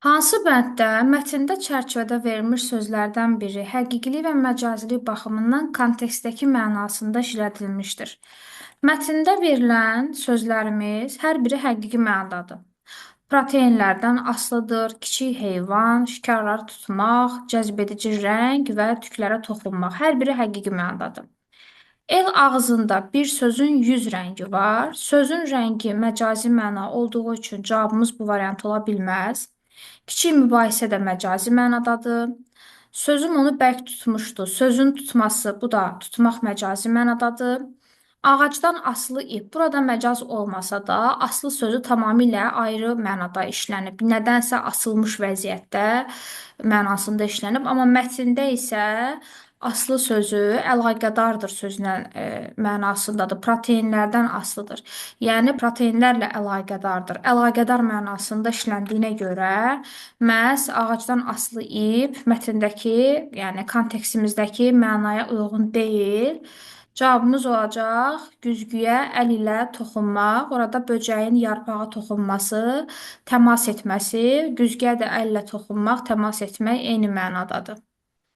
Hansı bənddə mətndə çərçivədə verilmiş sözlərdən biri həqiqilik və məcazilik baxımından kontekstdəki mənasında işlədilmişdir? Mətndə verilən sözlərimiz hər biri həqiqi mənadadır. Proteinlərdən asılıdır, kiçik heyvan, şikarları tutmaq, cəzbedici rəng və tüklərə toxunmaq. Hər biri həqiqi mənadadır. El ağzında bir sözün 100 rəngi var. Sözün rəngi məcazi məna olduğu üçün cavabımız bu variant ola bilməz. Kiçik mübahisə də məcazi mənadadır. Sözüm onu bərk tutmuşdu. Sözün tutması, bu da tutmaq məcazi mənadadır. Ağacdan asılı ip. Burada məcaz olmasa da, asılı sözü tamamilə ayrı mənada işlənib. Nədənsə asılmış vəziyyətdə mənasında işlənib, amma mətndə isə asılı sözü əlaqədardır sözlə mənasındadır. Proteinlərdən asılıdır. Yəni proteinlərlə əlaqədardır. Əlaqədar mənasında işləndiyinə görə məhz ağacdan asılı ip mətndəki, yəni kontekstimizdəki mənaya uyğun deyil. Cavabımız olacaq güzgüyə əl ilə toxunmaq. Orada böcəyin yarpağa toxunması, təmas etməsi, güzgüyə də əllə toxunmaq, təmas etmək eyni mənadadır.